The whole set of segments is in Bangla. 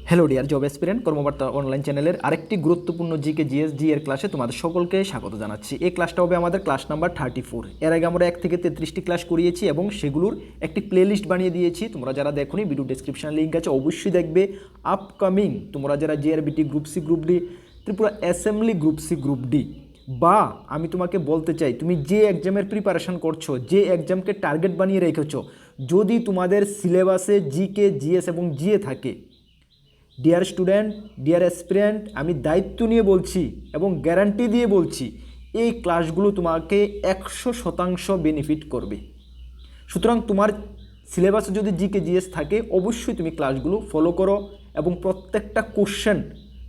হ্যালো ডিয়ার জব এসপিরেন্ট কর্মবার্তা অনলাইন চ্যানেলের আরেকটি গুরুত্বপূর্ণ জিকে জিএস জি এর ক্লাসে তোমাদের সকলকে স্বাগত জানাচ্ছি। এই ক্লাসটা হবে আমাদের ক্লাস নাম্বার 34। এর আগে আমরা 1 থেকে 33টি ক্লাস করিয়েছি এবং সেগুলোর একটি প্লেলিস্ট বানিয়ে দিয়েছি। তোমরা যারা দেখোনি ভিডিও ডেসক্রিপশনে লিঙ্ক আছে, অবশ্যই দেখবে। আপকামিং তোমরা যারা JRBT group C group D, Tripura assembly group C group D, বা আমি তোমাকে বলতে চাই তুমি যে এক্সামের প্রিপারেশন করছো, যে এক্সামকে টার্গেট বানিয়ে রেখেছো, যদি তোমাদের সিলেবাসে জিকে জিএস এবং জিএ থাকে, ডিয়ার স্টুডেন্ট, ডিয়ার অ্যাসপিরেন্ট, আমি দায়িত্ব নিয়ে বলছি এবং গ্যারান্টি দিয়ে বলছি এই ক্লাসগুলো তোমাকে 100% বেনিফিট করবে। সুতরাং তোমার সিলেবাসে যদি জিকে জিএস থাকে, অবশ্যই তুমি ক্লাসগুলো ফলো করো এবং প্রত্যেকটা কোশ্চেন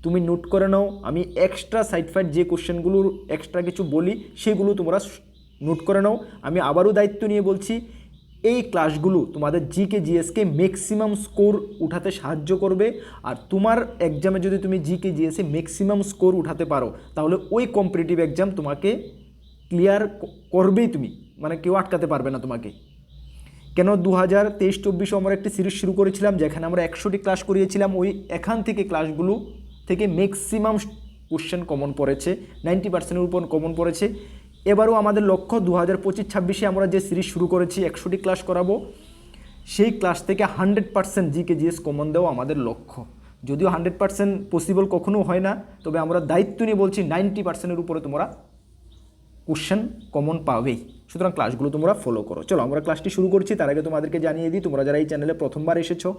তুমি নোট করে নাও। আমি এক্সট্রা সাইড ফাইড যে কোশ্চেনগুলোর এক্সট্রা কিছু বলি সেগুলো তোমরা নোট করে নাও। আমি আবারও দায়িত্ব নিয়ে বলছি, এই ক্লাসগুলো তোমাদের জিকে জিএসকে ম্যাক্সিমাম স্কোর উঠাতে সাহায্য করবে। আর তোমার এক্সামে যদি তুমি জিকে জিএসে ম্যাক্সিমাম স্কোর উঠাতে পারো, তাহলে ওই কম্পিটিটিভ এক্সাম তোমাকে ক্লিয়ার করবেই, তুমি মানে কেউ আটকাতে পারবে না তোমাকে। কেন 2023-24 আমরা একটি সিরিজ শুরু করেছিলাম যেখানে আমরা 100টি ক্লাস করিয়েছিলাম। ওই এখান থেকে ক্লাসগুলো থেকে ম্যাক্সিমাম কোশ্চেন কমন পড়েছে, 90%-এর উপর কমন পড়েছে। এবারও আমাদের লক্ষ্য 2025-26 আমরা যে সিরিজ শুরু করেছি 100টি ক্লাস করাবো, সেই ক্লাস থেকে 100% জিকে জিএস কমন দেওয়া আমাদের লক্ষ্য। যদিও 100% পসিবল কখনো হয় না, তবে আমরা দায়িত্ব নিয়ে বলছি 90%-এর উপরে তোমরা কোশ্চেন কমন পাবেই। সুতরাং ক্লাসগুলো তোমরা ফলো করো। চলো আমরা ক্লাসটি শুরু করছি। তার আগে তোমাদেরকে জানিয়ে দিই, তোমরা যারা এই চ্যানেলে প্রথমবার এসেছো,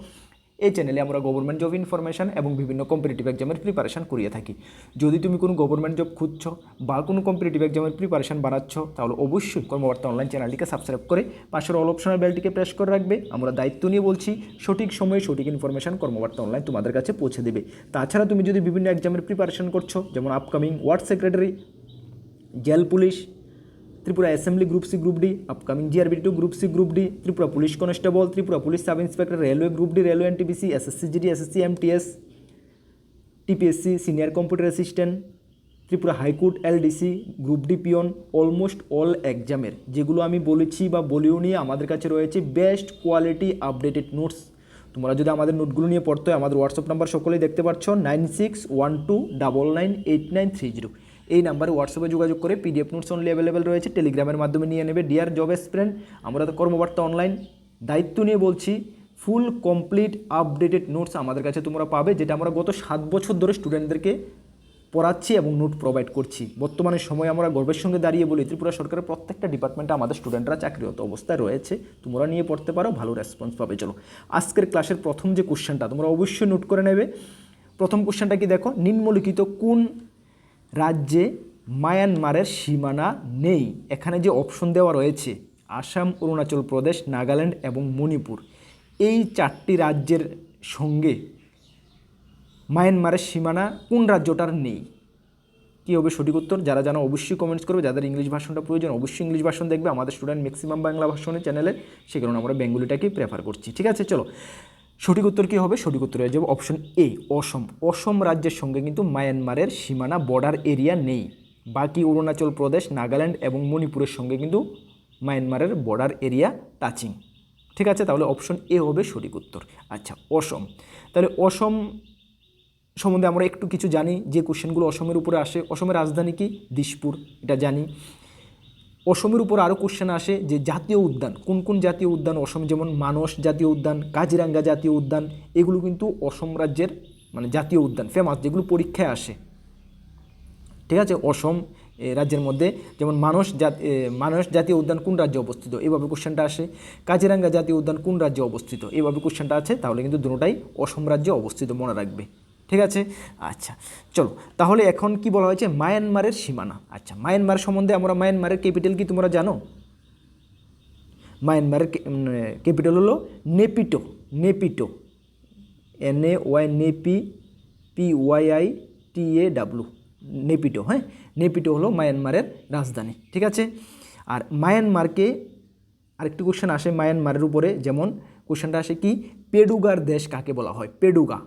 এই চ্যানেলে আমরা গভর্নমেন্ট জব ইনফরমেশন এবং বিভিন্ন কম্পিটিটিভ এক্সামের প্রিপারেশন করিয়ে থাকি। যদি তুমি কোনো গভর্নমেন্ট জব খুঁজছো বা কোনো কম্পিটিটিভ এক্সামের প্রিপারেশন বানাচ্ছ, তাহলে অবশ্যই কর্মবার্তা অনলাইন চ্যানেলটিকে সাবস্ক্রাইব করে পাশের অল অপশনাল বেলটিকে প্রেস করে রাখবে। আমরা দায়িত্ব নিয়ে বলছি, সঠিক সময়ে সঠিক ইনফরমেশন কর্মবার্তা অনলাইন তোমাদের কাছে পৌঁছে দেবে। তাছাড়া তুমি যদি বিভিন্ন এক্সামের প্রিপারেশন করছো, যেমন upcoming word secretary, jail police, Tripura assembly group C group D, upcoming জিআরবি2 group C group D, Tripura police constable, Tripura police sub inspector, railway group D, railway NTPC, SSC GD, SSC MTS, TPSC senior computer assistant, Tripura high court LDC, group D peon, almost all এক্সামের যেগুলো আমি বলেছি বা বলিও নিয়ে আমাদের কাছে রয়েছে বেস্ট কোয়ালিটি আপডেটেড নোটস। তোমরা যদি আমাদের নোটগুলো নিয়ে পড়তে হয়, আমাদের হোয়াটসঅ্যাপ নাম্বার সকলেই দেখতে পাচ্ছ, 9612998930। এই নাম্বারে হোয়াটসঅ্যাপে যোগাযোগ করে পিডিএফ নোটস অনলি অ্যাভেলেবেল রয়েছে, টেলিগ্রামের মাধ্যমে নিয়ে নেবে। ডিয়ার জব এসপিরেন্ট, আমরা তো কর্মবার্তা অনলাইন দায়িত্ব নিয়ে বলছি, ফুল কমপ্লিট আপডেটেড নোটস আমাদের কাছে তোমরা পাবে, যেটা আমরা গত 7 বছর ধরে স্টুডেন্টদেরকে পড়াচ্ছি এবং নোট প্রোভাইড করছি। বর্তমানে সময় আমরা গর্বের সঙ্গে দাঁড়িয়ে বলি, ত্রিপুরা সরকারের প্রত্যেকটা ডিপার্টমেন্টে আমাদের স্টুডেন্টরা চাকরিরত অবস্থায় রয়েছে। তোমরা নিয়ে পড়তে পারো, ভালো রেসপন্স পাবে। চলো আজকের ক্লাসের প্রথম যে কোশ্চেনটা তোমরা অবশ্যই নোট করে নেবে। প্রথম কোশ্চেনটা কি দেখো, নিম্নলিখিত কোন রাজ্যে মায়ানমারের সীমানা নেই? এখানে যে অপশন দেওয়া রয়েছে আসাম, অরুণাচল প্রদেশ, নাগাল্যান্ড এবং মণিপুর, এই 4টি রাজ্যের সঙ্গে মায়ানমারের সীমানা কোন রাজ্যটার নেই? কী হবে সঠিক উত্তর? যারা জানো অবশ্যই কমেন্টস করবে। যাদের ইংলিশ ভার্সনটা প্রয়োজন অবশ্যই ইংলিশ ভার্সন দেখবে। আমাদের স্টুডেন্ট ম্যাক্সিমাম বাংলা ভার্সনের চ্যানেলে, সে কারণে আমরা বেঙ্গলিটাকেই প্রেফার করছি। ঠিক আছে, চলো সঠিক উত্তর কী হবে? সঠিক উত্তর হয়ে যাবে অপশন এ, অসম। অসম রাজ্যের সঙ্গে কিন্তু মায়ানমারের সীমানা বর্ডার এরিয়া নেই। বাকি অরুণাচল প্রদেশ, নাগাল্যান্ড এবং মণিপুরের সঙ্গে কিন্তু মায়ানমারের বর্ডার এরিয়া টাচিং। ঠিক আছে, তাহলে অপশন এ হবে সঠিক উত্তর। আচ্ছা, অসম। তাহলে অসম সম্বন্ধে আমরা একটু কিছু জানি, যে কোশ্চেনগুলো অসমের উপরে আসে। অসমের রাজধানী কি? দিসপুর, এটা জানি। অসমের উপর আরও কোশ্চেন আসে যে জাতীয় উদ্যান, কোন কোন জাতীয় উদ্যান অসম, যেমন মানস জাতীয় উদ্যান, কাজিরাঙ্গা জাতীয় উদ্যান, এগুলো কিন্তু অসম রাজ্যের মানে জাতীয় উদ্যান ফেমাস, যেগুলো পরীক্ষায় আসে। ঠিক আছে, অসম রাজ্যের মধ্যে যেমন মানস জাতীয় উদ্যান কোন রাজ্যে অবস্থিত, এভাবে কোশ্চেনটা আসে। কাজিরাঙ্গা জাতীয় উদ্যান কোন রাজ্যে অবস্থিত, এভাবে কোশ্চেনটা আছে। তাহলে কিন্তু দুটোটাই অসম রাজ্যে অবস্থিত, মনে রাখবে। ঠিক আছে, আচ্ছা চলো তাহলে এখন কি বলা হয়েছে, মায়ানমারের সীমানা। আচ্ছা, মায়ানমার সম্বন্ধে আমরা, মায়ানমারের ক্যাপিটাল কি তোমরা জানো? মায়ানমারের ক্যাপিটাল হলো নেপিটো। নেপিটো, NAY, নেপি, PYITAW, নেপিটো। হ্যাঁ, নেপিটো হলো মায়ানমারের রাজধানী। ঠিক আছে, আর মায়ানমারকে আরেকটি কোশ্চেন আসে মায়ানমারের উপরে, যেমন কোশ্চেনটা আসে কি, পেডুগার দেশ কাকে বলা হয়? পেডুগা,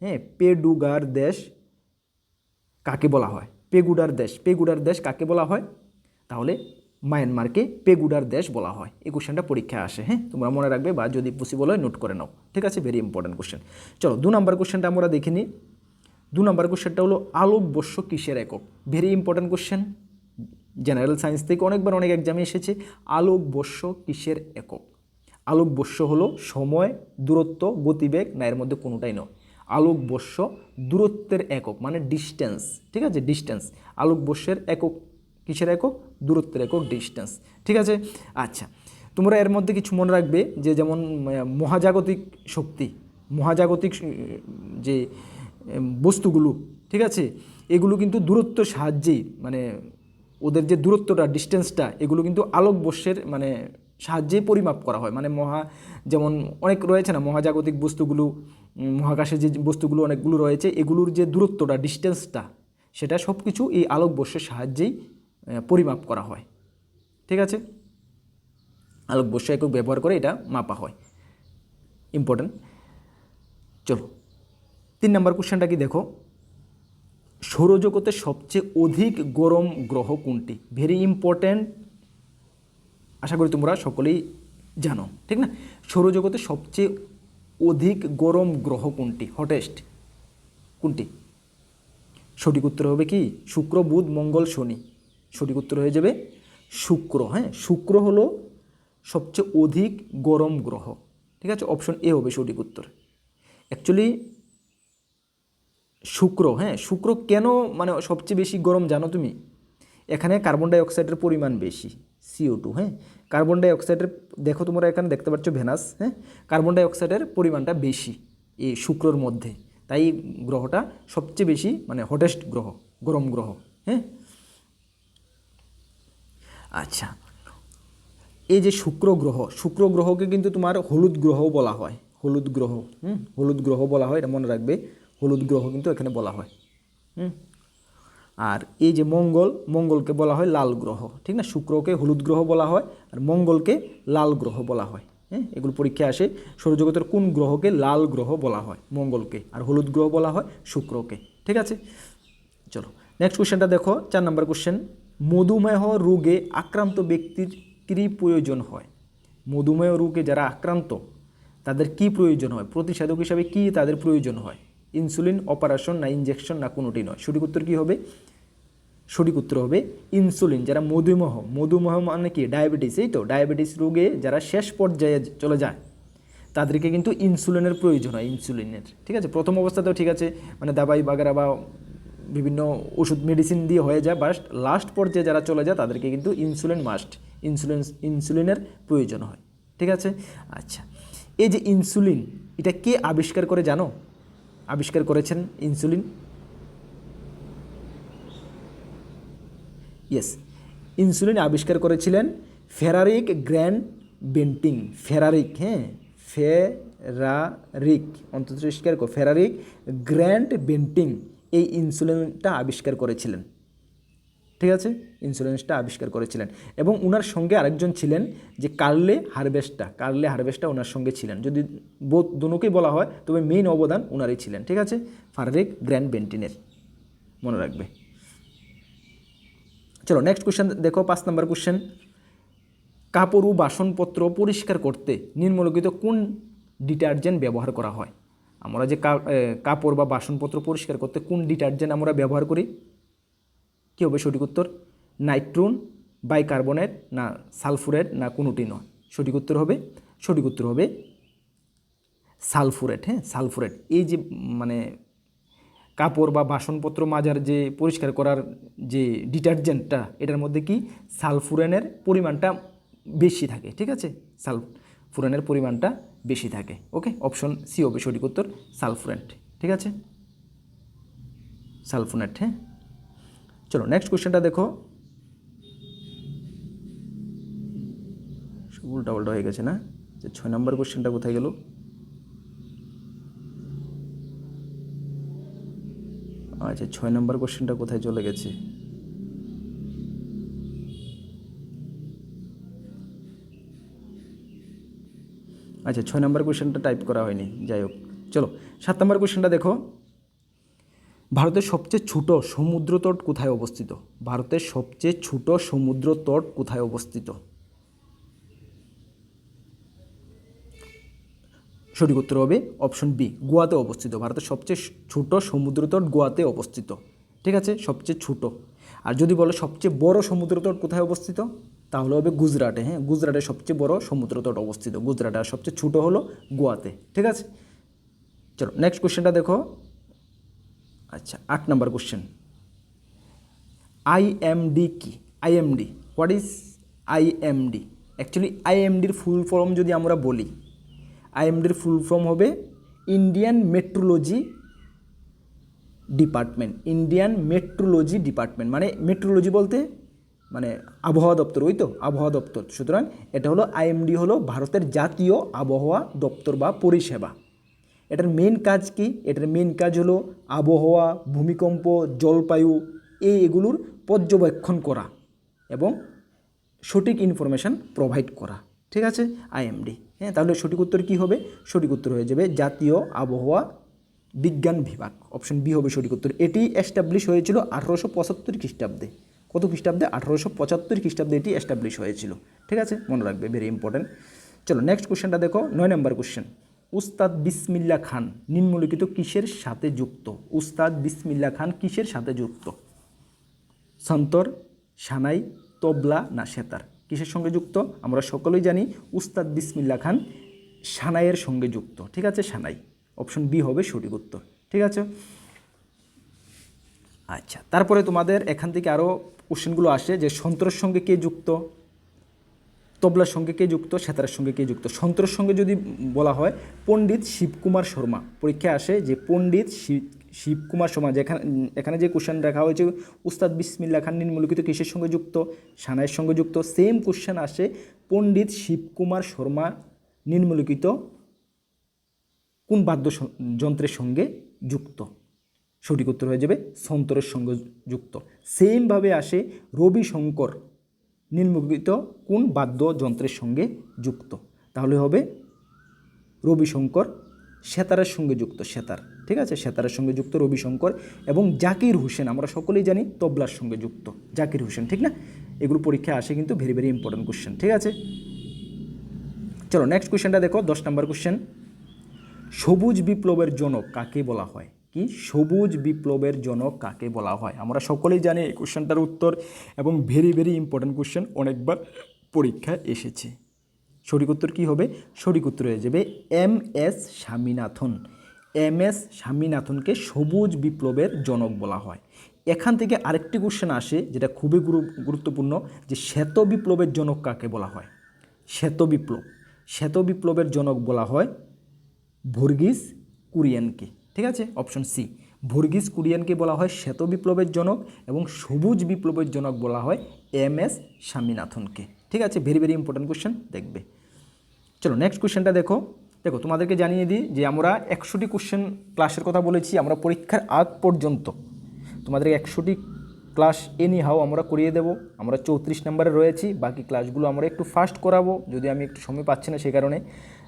হ্যাঁ, পেডুগার দেশ কাকে বলা হয়? পেগুডার দেশ কাকে বলা হয়? তাহলে মায়ানমারকে পেগুডার দেশ বলা হয়। এই কোশ্চেনটা পরীক্ষায় আসে, হ্যাঁ, তোমরা মনে রাখবে বা যদি পসিবল হয় নোট করে নাও, ঠিক আছে, ভেরি ইম্পর্টেন্ট কোশ্চেন। চলো 2 নম্বর কোশ্চেনটা আমরা দেখে নিই। 2 নম্বর কোশ্চেনটা হলো আলোকবর্ষ কিসের একক? Very important question, general science থেকে অনেকবার অনেক এক্সামে এসেছে। আলোকবর্ষ কিসের একক? আলোকবর্ষ হলো সময়, দূরত্ব, গতিবেগ, না এর মধ্যে কোনোটাই নয়। আলোকবর্ষ দূরত্বের একক, মানে ডিস্টেন্স, ঠিক আছে, ডিস্টেন্স। আলোকবর্ষের একক কিসের একক? দূরত্বের একক, ডিস্টেন্স, ঠিক আছে। আচ্ছা, তোমরা এর মধ্যে কিছু মনে রাখবে যে যেমন মহাজাগতিক শক্তি, মহাজাগতিক যে বস্তুগুলো, ঠিক আছে, এগুলো কিন্তু দূরত্বের সাহায্যেই, মানে ওদের যে দূরত্বটা, ডিস্টেন্সটা, এগুলো কিন্তু আলোকবর্ষের মানে সাহায্যেই পরিমাপ করা হয়। মানে যেমন অনেক রয়েছে না মহাজাগতিক বস্তুগুলো, মহাকাশে যে বস্তুগুলো অনেকগুলো রয়েছে, এগুলোর যে দূরত্বটা, ডিস্টেন্সটা, সেটা সব কিছু এই আলোকবর্ষের সাহায্যেই পরিমাপ করা হয়, ঠিক আছে। আলোকবর্ষ একক ব্যবহার করে এটা মাপা হয়, ইম্পর্টেন্ট। চলো 3 নম্বর কোশ্চেনটা কি দেখো, সৌরজগতের সবচেয়ে অধিক গরম গ্রহ কোনটি? ভেরি ইম্পর্ট্যান্ট, আশা করি তোমরা সকলেই জানো, ঠিক না? সৌরজগতের সবচেয়ে অধিক গরম গ্রহ কোনটি? হটেস্ট কোনটি? সঠিক উত্তর হবে কি শুক্র, বুধ, মঙ্গল, শনি। সঠিক উত্তর হয়ে যাবে শুক্র। হ্যাঁ, শুক্র হলো সবচেয়ে অধিক গরম গ্রহ, ঠিক আছে, অপশন এ হবে সঠিক উত্তর। অ্যাকচুয়ালি শুক্র, হ্যাঁ, শুক্র কেন মানে সবচেয়ে বেশি গরম জানো তুমি? এখানে কার্বন ডাই অক্সাইডের পরিমাণ বেশি, CO2, হ্যাঁ, কার্বন ডাই অক্সাইডের, দেখো তোমরা এখানে দেখতে পাচ্ছ ভেনাস, হ্যাঁ, কার্বন ডাই অক্সাইডের পরিমাণটা বেশি এই শুক্রর মধ্যে, তাই গ্রহটা সবচেয়ে বেশি মানে হটেস্ট গ্রহ, গরম গ্রহ, হ্যাঁ। আচ্ছা, এই যে শুক্র গ্রহকে কিন্তু তোমার হলুদ গ্রহ বলা হয়, হলুদ গ্রহ, হলুদ গ্রহ বলা হয়, এটা মনে রাখবে, হলুদ গ্রহ কিন্তু এখানে বলা হয়। আর এই যে মঙ্গলকে বলা হয় লাল গ্রহ, ঠিক না? শুক্রকে হলুদ গ্রহ বলা হয় আর মঙ্গলকে লাল গ্রহ বলা হয়, হ্যাঁ। এগুলো পরীক্ষায় আসে, সৌরজগতের কোন গ্রহকে লাল গ্রহ বলা হয়? মঙ্গলকে। আর হলুদ গ্রহ বলা হয় শুক্রকে, ঠিক আছে। চলো নেক্সট কোশ্চেনটা দেখো, 4 নম্বর কোশ্চেন, মধুমেহ রোগে আক্রান্ত ব্যক্তির কী প্রয়োজন হয়? মধুমেহ রোগে যারা আক্রান্ত তাদের কি প্রয়োজন হয়? প্রতিষেধক হিসাবে কি তাদের প্রয়োজন হয়? ইনসুলিন, অপারেশন, না ইনজেকশন, না কোনোটি নয়। সঠিক উত্তর কী হবে? সঠিক উত্তর হবে ইনসুলিন। যারা মধুমেহ মানে কি? ডায়াবেটিস, এই তো, ডায়াবেটিস রোগে যারা শেষ পর্যায়ে চলে যায় তাদেরকে কিন্তু ইনসুলিনের প্রয়োজন হয়, ইনসুলিনের, ঠিক আছে। প্রথম অবস্থাতেও ঠিক আছে, মানে দাবাই বাগেরা বা বিভিন্ন ওষুধ মেডিসিন দিয়ে হয়ে যায়, বাট লাস্ট পর্যায়ে যারা চলে যায় তাদেরকে কিন্তু ইনসুলিন মাস্ট, ইনসুলিনের প্রয়োজন হয়, ঠিক আছে। আচ্ছা, এই যে ইনসুলিন, এটা কে আবিষ্কার করে জানো? আবিষ্কার করেছেন ইনসুলিন? ইয়েস, ইনসুলিন আবিষ্কার করেছিলেন ফেরারিক গ্র্যান্ড বেন্টিং। ফেরারিক, হ্যাঁ, ফেরারিক, অন্তত ফেরারিক গ্র্যান্ড বেন্টিং এই ইনসুলিনটা আবিষ্কার করেছিলেন, ঠিক আছে, ইনসুলিনটা আবিষ্কার করেছিলেন। এবং ওনার সঙ্গে আরেকজন ছিলেন যে কার্লে হারভেস্টা ওনার সঙ্গে ছিলেন। যদি দুটোকেই বলা হয় তবে মেইন অবদান ওনারই ছিলেন, ঠিক আছে, ফেরারিক গ্র্যান্ড বেন্টিনের, মনে রাখবে। চলো নেক্সট কোশ্চেন দেখো, 5 নম্বর কোশ্চেন, কাপড় ও বাসনপত্র পরিষ্কার করতে নিম্নলিখিত কোন ডিটারজেন্ট ব্যবহার করা হয়? আমরা যে কাপড় বা বাসনপত্র পরিষ্কার করতে কোন ডিটারজেন্ট আমরা ব্যবহার করি? কী হবে সঠিক উত্তর? নাইট্রোন, বাইকার্বনেট, না সালফুরেট, না কোনোটি নয়। সঠিক উত্তর হবে সালফুরেট, হ্যাঁ, সালফুরেট। এই যে মানে কাপড় বা বাসনপত্র মাজার যে পরিষ্কার করার যে ডিটারজেন্টটা, এটার মধ্যে কি সালফুরেনের পরিমাণটা বেশি থাকে, ঠিক আছে, সালফুরেনের পরিমাণটা বেশি থাকে। ওকে, অপশন সি হবে সঠিক উত্তর, সালফুরেট, ঠিক আছে, সালফুরেট, হ্যাঁ। চলো নেক্সট কোশ্চেনটা দেখো, উল্টা হয়ে গেছে না? 6 নম্বর কোশ্চেনটা কোথায় গেল? আচ্ছা, 6 নম্বর কোশ্চেনটা কোথায় চলে গেছে? আচ্ছা, 6 নম্বর কোশ্চেনটা টাইপ করা হয়নি, যাই হোক। চলো 7 নম্বর কোশ্চেনটা দেখো, ভারতের সবচেয়ে ছোট সমুদ্র তট কোথায় অবস্থিত? ভারতের সবচেয়ে ছোট সমুদ্র তট কোথায় অবস্থিত? সঠিক উত্তর হবে অপশন বি, গোয়াতে অবস্থিত। ভারতের সবচেয়ে ছোট সমুদ্র তট গোয়াতে অবস্থিত। ঠিক আছে, সবচেয়ে ছোট। আর যদি বলো সবচেয়ে বড় সমুদ্র তট কোথায় অবস্থিত, তাহলে হবে গুজরাটে। হ্যাঁ, গুজরাটে সবচেয়ে বড় সমুদ্র তট অবস্থিত গুজরাটে, আর সবচেয়ে ছোট হলো গোয়াতে। ঠিক আছে, চলো নেক্সট কোশ্চেনটা দেখো। আচ্ছা, 8 নম্বর কোশ্চেন। আইএমডি কি? IMD, what is IMD? Actually আইএমডির ফুল ফর্ম যদি আমরা বলি, আইএমডির ফুল ফর্ম হবে Indian metrology department. Indian metrology department মানে মেট্রোলজি বলতে মানে আবহাওয়া দপ্তর, ওই তো আবহাওয়া দপ্তর। সুতরাং এটা হলো আইএমডি হলো ভারতের জাতীয় আবহাওয়া দপ্তর বা পরিষেবা। এটার মেন কাজ কি? এটার মেন কাজ হলো আবহাওয়া, ভূমিকম্প, জলবায়ু এগুলোর পর্যবেক্ষণ করা এবং সঠিক ইনফরমেশান প্রোভাইড করা। ঠিক আছে, আইএমডি। হ্যাঁ, তাহলে সঠিক উত্তর কী হবে? সঠিক উত্তর হয়ে যাবে জাতীয় আবহাওয়া বিজ্ঞান বিভাগ। অপশন বি হবে সঠিক উত্তর। এটি এস্টাবলিশ হয়েছিল 1875 খ্রিস্টাব্দে। কত খ্রিস্টাব্দে? 1875 খ্রিস্টাব্দে এটি এস্টাবলিশ হয়েছিল। ঠিক আছে, মনে রাখবে, ভেরি ইম্পর্টেন্ট। চলো নেক্সট কোশ্চেনটা দেখো, 9 নম্বর কোশ্চেন। উস্তাদ বিসমিল্লাহ খান নিম্নলিখিত কিসের সাথে যুক্ত? উস্তাদ বিসমিল্লাহ খান কিসের সাথে যুক্ত? সন্তর, সানাই, তবলা না সেতার? কিসের সঙ্গে যুক্ত? আমরা সকলেই জানি উস্তাদ বিসমিল্লাহ খান সানাইয়ের সঙ্গে যুক্ত। ঠিক আছে, সানাই। অপশন বি হবে সঠিক উত্তর। ঠিক আছে, আচ্ছা, তারপরে তোমাদের এখান থেকে আরও কোশ্চেনগুলো আসে যে সন্তরের সঙ্গে কে যুক্ত, তবলার সঙ্গে কে যুক্ত, সেতারের সঙ্গে কে যুক্ত। সন্তরের সঙ্গে যদি বলা হয় পণ্ডিত শিবকুমার শর্মা, পরীক্ষায় আসে যে পণ্ডিত শিবকুমার শর্মা, এখানে যে কোশ্চেন রাখা হয়েছে উস্তাদ বিসমিল্লাহ খান নিম্নলিখিত কিসের সঙ্গে যুক্ত? সানাইয়ের সঙ্গে যুক্ত। সেম কোশ্চেন আসে পণ্ডিত শিবকুমার শর্মা নিম্নলিখিত কোন বাদ্যযন্ত্রের সঙ্গে যুক্ত? সঠিক উত্তর হয়ে যাবে সন্তরের সঙ্গে যুক্ত। সেমভাবে আসে রবিশঙ্কর নিম্নলিখিত কোন বাদ্যযন্ত্রের সঙ্গে যুক্ত? তাহলে হবে রবিশঙ্কর সেতারের সঙ্গে যুক্ত, সেতার। ঠিক আছে, সেতারের সঙ্গে যুক্ত রবিশঙ্কর। এবং জাকির হোসেন আমরা সকলেই জানি তবলার সঙ্গে যুক্ত, জাকির হোসেন। ঠিক না, এগুলো পরীক্ষায় আসে কিন্তু, ভেরি ভেরি ইম্পর্টেন্ট কোশ্চেন। ঠিক আছে, চলো নেক্সট কোশ্চেনটা দেখো, 10 নম্বর কোশ্চেন। সবুজ বিপ্লবের জনক কাকে বলা হয়? কি? সবুজ বিপ্লবের জনক কাকে বলা হয়? আমরা সকলেই জানি এই কোশ্চেনটার উত্তর, এবং ভেরি ভেরি ইম্পর্টেন্ট কোশ্চেন, অনেকবার পরীক্ষায় এসেছে। সঠিক উত্তর কী হবে? সঠিক উত্তর হয়ে যাবে এম.এস. স্বামীনাথন। এম.এস. স্বামীনাথনকে সবুজ বিপ্লবের জনক বলা হয়। এখান থেকে আরেকটি কোশ্চেন আসে যেটা খুবই গুরুত্বপূর্ণ, যে শ্বেত বিপ্লবের জনক কাকে বলা হয়? শ্বেত বিপ্লবের জনক বলা হয় ভার্গিস কুরিয়েনকে। ঠিক আছে, অপশন সি, ভার্গিস কুরিয়েনকে বলা হয় শ্বেত বিপ্লবের জনক, এবং সবুজ বিপ্লবের জনক বলা হয় এম.এস. স্বামীনাথনকে। ঠিক আছে, ভেরি ভেরি ইম্পর্টেন্ট কোশ্চেন, দেখবে। চলো নেক্সট কোশ্চেনটা দেখো। তোমাদেরকে জানিয়ে দিই যে আমরা 100টি কোশ্চেন ক্লাসের কথা বলেছি। আমরা পরীক্ষার আগ পর্যন্ত তোমাদের 100টি ক্লাস এনিহাও আমরা করিয়ে দেব। আমরা 34 নম্বরে রয়েছি, বাকি ক্লাসগুলো আমরা একটু ফাস্ট করাবো, যদি আমি একটু সময় পাচ্ছি না সেই কারণে।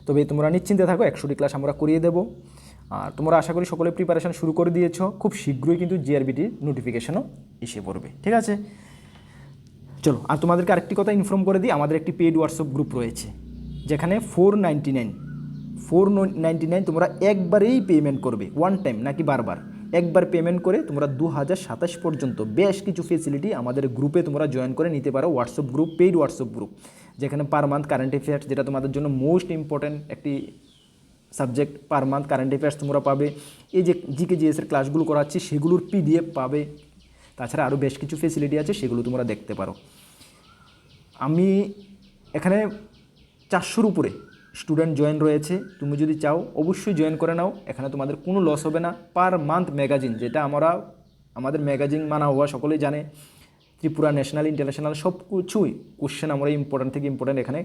তবে তোমরা নিশ্চিন্তে থাকো, 100টি ক্লাস আমরা করিয়ে দেব। আর তোমরা আশা করি সকলে প্রিপারেশান শুরু করে দিয়েছো। খুব শীঘ্রই কিন্তু জিআরবিটির নোটিফিকেশনও এসে পড়বে। ঠিক আছে, চলো আর তোমাদেরকে আরেকটি কথা ইনফর্ম করে দিই, আমাদের একটি পেইড হোয়াটসঅ্যাপ গ্রুপ রয়েছে, যেখানে 499 তোমরা একবারেই পেমেন্ট করবে, ওয়ান টাইম নাকি বারবার, একবার পেমেন্ট করে তোমরা 2027 পর্যন্ত বেশ কিছু ফেসিলিটি আমাদের গ্রুপে তোমরা জয়েন করে নিতে পারো। WhatsApp group, paid WhatsApp group, যেখানে পার মান্থ কারেন্ট অ্যাফেয়ার্স, যেটা তোমাদের জন্য মোস্ট ইম্পর্ট্যান্ট একটি subject, per month current affairs তোমরা পাবে। এই যে জিকে জিএসের ক্লাসগুলো করাচ্ছি সেগুলোর PDF পাবে। তাছাড়া আরও বেশ কিছু ফেসিলিটি আছে, সেগুলো তোমরা দেখতে পারো। আমি এখানে 400-র উপরে স্টুডেন্ট জয়েন রয়েছে। তুমি যদি চাও অবশ্যই জয়েন করে নাও, এখানে তোমাদের কোনো লস হবে না। পার মান্থ ম্যাগাজিন, যেটা আমাদের ম্যাগাজিন মানা হওয়া সকলেই জানে, ত্রিপুরা ন্যাশনাল ইন্টারন্যাশনাল সব কিছুই কোশ্চেন আমরা ইম্পর্ট্যান্ট থেকে ইম্পর্ট্যান্ট এখানে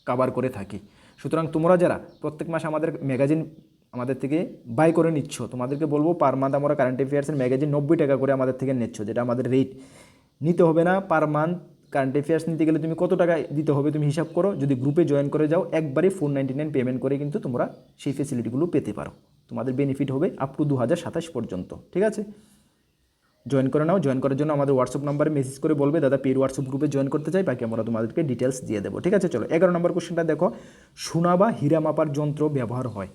কভার করে থাকি। সুতরাং তোমরা যারা প্রত্যেক মাসে আমাদের ম্যাগাজিন আমাদের থেকে বাই করে নিচ্ছ, তোমাদেরকে বলবো পার মান্থ আমরা কারেন্ট অ্যাফেয়ার্সের ম্যাগাজিন 90 টাকা করে আমাদের থেকে নিচ্ছ, যেটা আমাদের রেট। নিতে হবে না পার মান্থ কারেন্ট অ্যাফেয়ার্স নিতে গেলে তুমি কত টাকা দিতে হবে তুমি হিসাব করো। যদি গ্রুপে জয়েন করে যাও একবারে 499 পেমেন্ট করে কিন্তু তোমরা সেই ফেসিলিটিগুলো পেতে পারো। তোমাদের বেনিফিট হবে আপ টু 2027 পর্যন্ত। ঠিক আছে, জয়েন করে নাও। জয়েন করার জন্য আমাদের হোয়াটসঅ্যাপ নাম্বারে মেসেজ করে বলবে দাদা পেড হোয়াটসঅ্যাপ গ্রুপে জয়েন করতে চাই, বাকি আমরা তোমাদেরকে ডিটেলস দিয়ে দেবো। ঠিক আছে, চলো 11 নম্বর কোশ্চেনটা দেখো, সোনা বা হীরা মাপার যন্ত্র ব্যবহার হয়।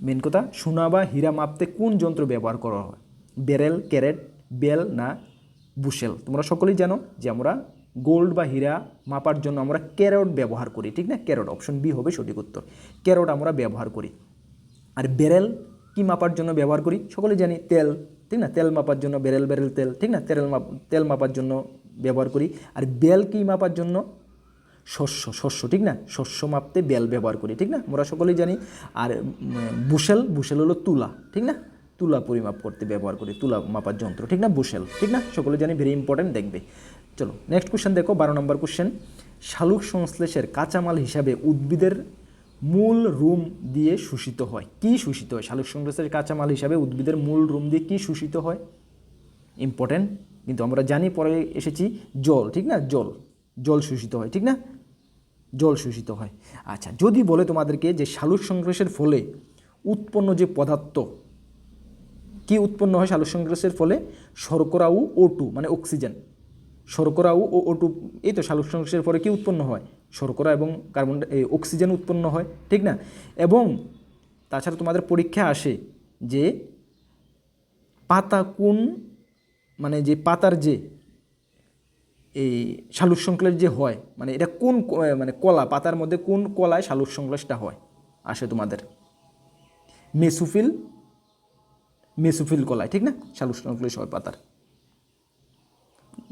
মেন কথা, সোনা বা হীরা মাপতে কোন যন্ত্র ব্যবহার করা হয়? ব্যারেল, ক্যারেট, বেল না বুশেল? তোমরা সকলেই জানো যে আমরা গোল্ড বা হীরা মাপার জন্য আমরা ক্যারট ব্যবহার করি, ঠিক না? ক্যারট, অপশন বি হবে সঠিক উত্তর। ক্যারট আমরা ব্যবহার করি। আর ব্যারেল কি মাপার জন্য ব্যবহার করি? সকলেই জানি তেল, ঠিক না? তেল মাপার জন্য ব্যারেল তেল, ঠিক না? তেল মাপার জন্য ব্যবহার করি। আর বেল কি মাপার জন্য? শস্য, ঠিক না? শস্য মাপতে বেল ব্যবহার করি, ঠিক না? আমরা সকলেই জানি। আর বুশেল হলো তুলা, ঠিক না? তুলা পরিমাপ করতে ব্যবহার করি, তুলা মাপার যন্ত্র, ঠিক না? বুশেল, ঠিক না? সকলে জানি, ভেরি ইম্পর্টেন্ট, দেখবে। চলো নেক্সট কোশ্চেন দেখো, 12 নম্বর কোশ্চেন, শালুক সংশ্লেষের কাঁচামাল হিসাবে উদ্ভিদের মূল রুম দিয়ে শোষিত হয়। কি শোষিত হয়? শালুক সংশ্লেষের কাঁচামাল হিসাবে উদ্ভিদের মূল রুম দিয়ে কি শোষিত হয়? ইম্পর্টেন্ট, কিন্তু আমরা জানি, পরে এসেছি, জল, ঠিক না? জল শোষিত হয়, ঠিক না? জল শোষিত হয়। আচ্ছা, যদি বলে তোমাদেরকে যে শালুক সংশ্লেষের ফলে উৎপন্ন যে পদার্থ, কি উৎপন্ন হয় শালুক সংশ্লেষের ফলে? শর্করা ও O2 মানে অক্সিজেন, শর্করা ও O2, এই তো শালুক সংশ্লেষের পরে কি উৎপন্ন হয়? শর্করা এবং অক্সিজেন উৎপন্ন হয়, ঠিক না? এবং তাছাড়া তোমাদের পরীক্ষা আসে যে পাতা কোন, মানে যে পাতার যে এই শালুক সংশ্লেষ যে হয়, মানে এটা কোন মানে কলা, পাতার মধ্যে কোন কলায় শালুক সংশ্লেষটা হয়? আসে তোমাদের মেসোফিল কলায়, ঠিক না? শালুক সংশ্লেষ হয় পাতার।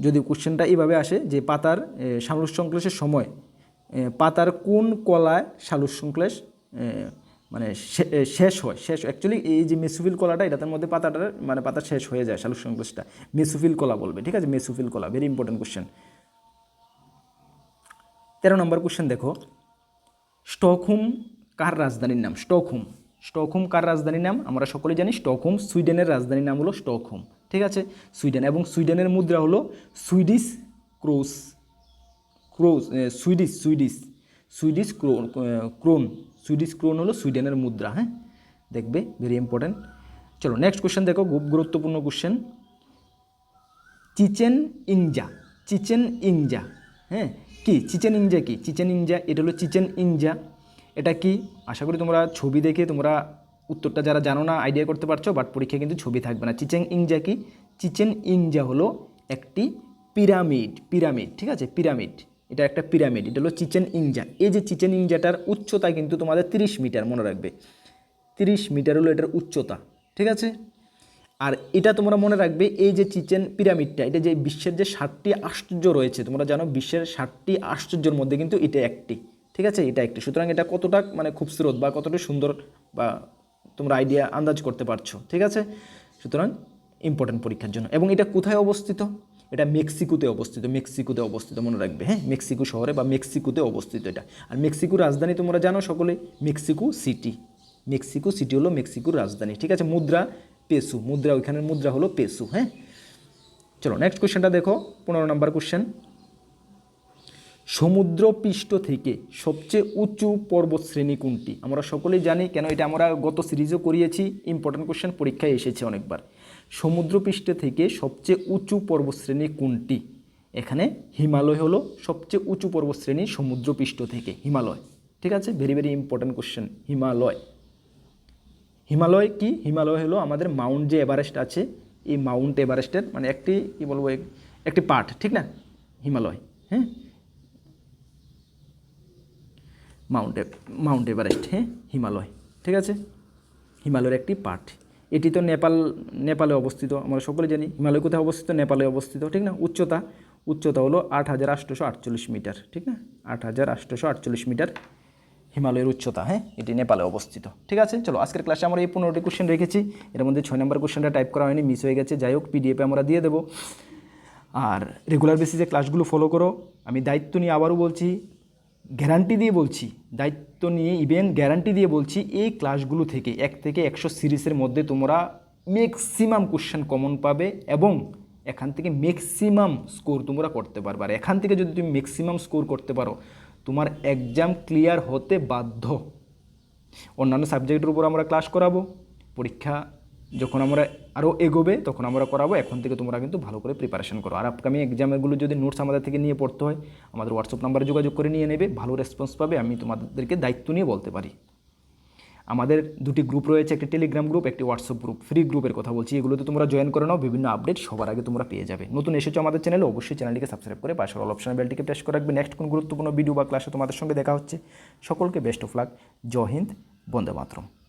যদি কোশ্চেনটা এইভাবে আসে যে পাতার শালুক সংশ্লেষের সময় পাতার কোন কলায় শালুক সংশ্লেষ মানে শেষ হয়, অ্যাকচুয়ালি এই যে মেসোফিল কলাটা, এটার মধ্যে পাতাটার মানে পাতা শেষ হয়ে যায়, শালুক সংশ্লেষটা মেসোফিল কলা বলবে, ঠিক আছে? মেসোফিল কলা, ভেরি ইম্পর্টেন্ট কোশ্চেন। 13 নম্বর কোশ্চেন দেখো, স্টকহোম কার রাজধানীর নাম? স্টকহোম কার রাজধানীর নাম? আমরা সকলে জানি স্টকহোম সুইডেনের রাজধানীর নাম হলো স্টকহোম, ঠিক আছে? সুইডেন, এবং সুইডেনের মুদ্রা হলো সুইডিশ ক্রোন হলো সুইডেনের মুদ্রা, হ্যাঁ, দেখবে, ভেরি ইম্পর্টেন্ট। চলো নেক্সট কোশ্চেন দেখো, খুব গুরুত্বপূর্ণ কোশ্চেন, চিচেন ইংজা, হ্যাঁ, কি চিচেন ইংজা? কি চিচেন ইংজা? এটা হলো চিচেন ইংজা। এটা কি? আশা করি তোমরা ছবি দেখে তোমরা উত্তরটা যারা জানো না আইডিয়া করতে পারছো, বাট পরীক্ষায় কিন্তু ছবি থাকবে না। চিচেন ইংজা কি? চিচেন ইংজা হলো একটি পিরামিড, ঠিক আছে? পিরামিড, এটা একটা পিরামিড, এটা হলো চিচেন ইংজা। এই যে চিচেন ইংজাটার উচ্চতা কিন্তু তোমাদের 30 মিটার, মনে রাখবে 30 মিটার হলো এটার উচ্চতা, ঠিক আছে? আর এটা তোমরা মনে রাখবে, এই যে চিচেন পিরামিডটা, এটা যে বিশ্বের যে 7টি আশ্চর্য রয়েছে, তোমরা জানো বিশ্বের 7টি আশ্চর্যের মধ্যে কিন্তু এটা একটি, ঠিক আছে? এটা একটি। সুতরাং এটা কতটা মানে খুবসুরত বা কতটা সুন্দর বা তোমরা আইডিয়া আন্দাজ করতে পারছো, ঠিক আছে? সুতরাং ইম্পর্টেন্ট পরীক্ষার জন্য। এবং এটা কোথায় অবস্থিত? এটা মেক্সিকোতে অবস্থিত, মনে রাখবে, হ্যাঁ, মেক্সিকো শহরে বা মেক্সিকোতে অবস্থিত এটা। আর মেক্সিকোর রাজধানী তোমরা জানো সকলে, মেক্সিকো সিটি হলো মেক্সিকোর রাজধানী, ঠিক আছে? মুদ্রা পেসু, ওইখানের মুদ্রা হলো পেসু, হ্যাঁ। চলো নেক্সট কোশ্চেনটা দেখো, 15 নম্বর কোশ্চেন, সমুদ্রপৃষ্ঠ থেকে সবচেয়ে উঁচু পর্বতশ্রেণী কোনটি? আমরা সকলেই জানি, কেন এটা আমরা গত সিরিজও করিয়েছি, ইম্পর্টেন্ট কোশ্চেন, পরীক্ষায় এসেছে অনেকবার। সমুদ্রপৃষ্ঠ থেকে সবচেয়ে উঁচু পর্বতশ্রেণী কোনটি? এখানে হিমালয় হলো সবচেয়ে উঁচু পর্বতশ্রেণী সমুদ্রপৃষ্ঠ থেকে, হিমালয়, ঠিক আছে? Very very important question, Himalaya কি? হিমালয় হলো আমাদের মাউন্ট যে এভারেস্ট আছে, এই মাউন্ট এভারেস্টের মানে একটি কি বলবো, একটি পার্ট, ঠিক না? হিমালয়, হ্যাঁ, মাউন্ট এভারেস্ট, হ্যাঁ, হিমালয়, ঠিক আছে? হিমালয়ের একটি পার্ট। এটি তো নেপালে অবস্থিত, আমরা সকলে জানি। হিমালয় কোথায় অবস্থিত? নেপালে অবস্থিত, ঠিক না? উচ্চতা হলো 8848 মিটার, ঠিক না? 8848 মিটার হিমালয়ের উচ্চতা, হ্যাঁ, এটি নেপালে অবস্থিত, ঠিক আছে? চলো আজকের ক্লাসে আমরা এই 15টি কোশ্চেন রেখেছি, এর মধ্যে 6 নম্বর কোশ্চেনটা টাইপ করা হয়নি, মিস হয়ে গেছে, যাই হোক পিডিএফে আমরা দিয়ে দেবো। আর রেগুলার বেসিসে ক্লাসগুলো ফলো করো। আমি দায়িত্ব নিয়ে আবারও বলছি, গ্যারান্টি দিয়ে বলছি, দায়িত্ব নিয়ে ইভেন গ্যারান্টি দিয়ে বলছি, এই ক্লাসগুলো থেকে 1 থেকে 100 সিরিজের মধ্যে তোমরা ম্যাক্সিমাম কোশ্চেন কমন পাবে এবং এখান থেকে ম্যাক্সিমাম স্কোর তোমরা করতে পারবে। আর এখান থেকে যদি তুমি ম্যাক্সিমাম স্কোর করতে পারো, তোমার এক্সাম ক্লিয়ার হতে বাধ্য। অন্যান্য সাবজেক্টের উপর আমরা ক্লাস করাবো, পরীক্ষা যখন আমরা আরও এগোবে তখন আমরা করাবো। এখন থেকে তোমরা কিন্তু ভালো করে প্রিপারেশন করো। আর আপকামিং এক্সামেরগুলো যদি নোটস আমাদের থেকে নিয়ে পড়তে হয় আমাদের হোয়াটসঅ্যাপ নাম্বারে যোগাযোগ করে নিয়ে নেবে, ভালো রেসপন্স পাবে, আমি তোমাদেরকে দায়িত্ব নিয়ে বলতে পারি। আমাদের দুটি গ্রুপ রয়েছে, একটি টেলিগ্রাম গ্রুপ, একটি হোয়াটসঅ্যাপ গ্রুপ। ফ্রি গ্রুপের কথা বলছি, এগুলোতে তোমরা জয়েন করে নাও, বিভিন্ন আপডেট সবার আগে তোমরা পেয়ে যাবে। নতুন এসেছো আমাদের চ্যানেলে, অবশ্যই চ্যানেলটিকে সাবস্ক্রাইব করে পাশের অল অপশন বেলটিকে প্রেস করে রাখবে। নেক্সট কোন গুরুত্বপূর্ণ ভিডিও বা ক্লাসে তোমাদের সঙ্গে দেখা হচ্ছে। সকলকে বেস্ট অফ লাক। জয় হিন্দ, বন্দে মাতরম।